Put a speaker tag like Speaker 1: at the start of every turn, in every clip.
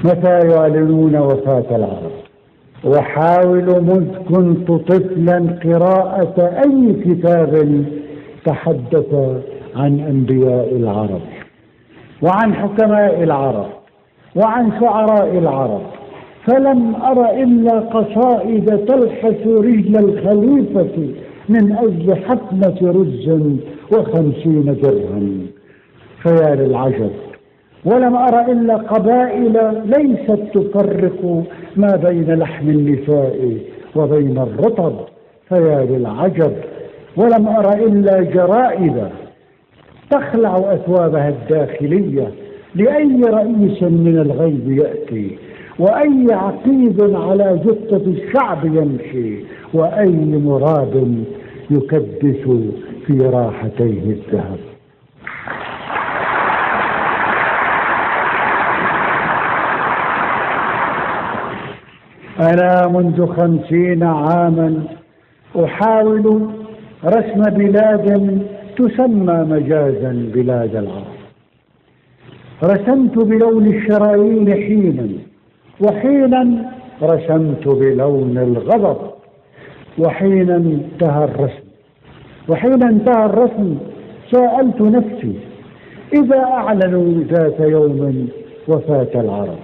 Speaker 1: متى يعلنون وفاة العرب؟ وحاول منذ كنت طفلا قراءة أي كتاب تحدث عن أنبياء العرب وعن حكماء العرب وعن شعراء العرب، فلم أر إلا قصائد تلحس رجل الخليفة من أجل حكمة رز 50 درهم. فيا للعجب، ولم أر إلا قبائل ليست تفرق ما بين لحم النساء وبين الرطب. فيا للعجب، ولم أر إلا جرائد تخلع أثوابها الداخلية لأي رئيس من الغيب يأتي، وأي عقيد على جثة الشعب يمشي، وأي مراد يكدس في راحتيه الذهب. أنا منذ 50 عاما أحاول رسم بلاد تسمى مجازا بلاد العرب. رسمت بلون الشرايين حينا، وحينا رسمت بلون الغضب، وحين انتهى الرسم سألت نفسي: إذا أعلنوا ذات يوم وفاة العرب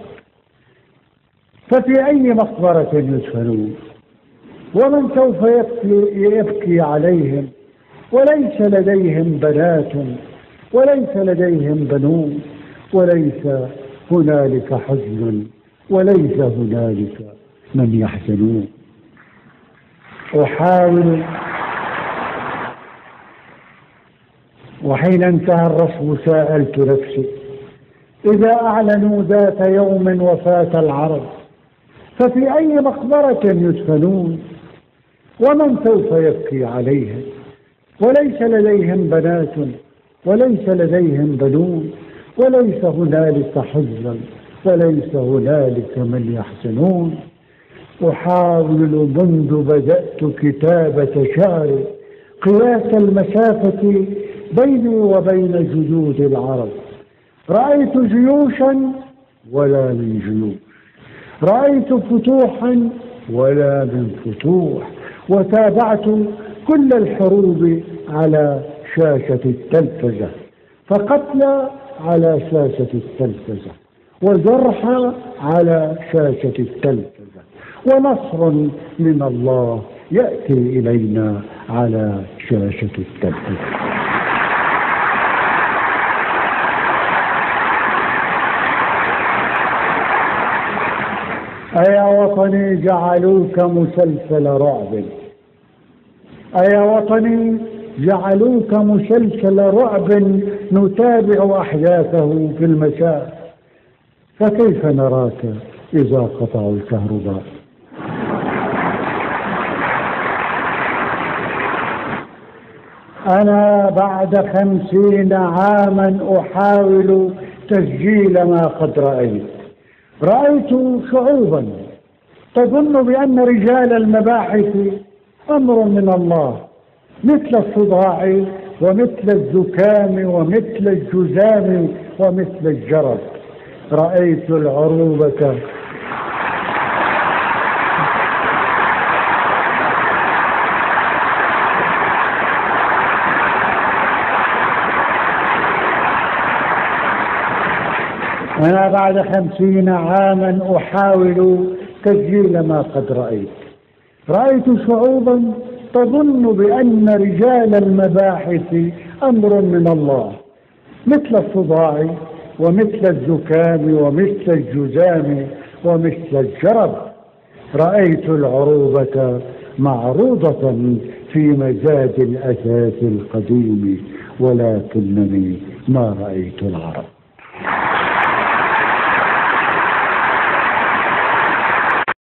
Speaker 1: ففي أي مقبرة يدفنون؟ ومن سوف يبكي عليهم وليس لديهم بنات وليس لديهم بنون، وليس هنالك حزن وليس هنالك من يحزنون. أحاول، وحين انتهى الرسم سألت نفسي: إذا أعلنوا ذات يوم وفاة العرب ففي أي مقبرة يدفنون؟ ومن سوف يبكي عليهم وليس لديهم بنات وليس لديهم بنون، وليس هنالك حزن وليس هنالك من يحزنون. أحاول منذ بدأت كتابة شعري قياس المسافة بيني وبين جدود العرب. رأيت جيوشا ولا من جيوش، رأيت فتوحا ولا من فتوح، وتابعت كل الحروب على شاشة التلفزة، فقتلى على شاشة التلفزة، وجرحى على شاشة التلفزة، ونصر من الله يأتي إلينا على شاشة التلفزة. أيا وطني جعلوك مسلسل رعب، أيا وطني جعلوك مسلسل رعب نتابع أحداثه في المساء، فكيف نراك إذا قطعوا الكهرباء؟ أنا بعد 50 عاما أحاول تسجيل ما قد رأيت شعوبا تظن بأن رجال المباحث أمر من الله، مثل الصداع ومثل الزكام ومثل الجذام ومثل الجرب. رأيت العروبة أنا بعد 50 عاما أحاول تسجيل ما قد رأيت شعوبا تظن بأن رجال المباحث أمر من الله، مثل الصداع ومثل الزكام ومثل الجذام ومثل الجرب. رأيت العروبة معروضة في مزاج الأثاث القديم، ولكنني ما رأيت العرب.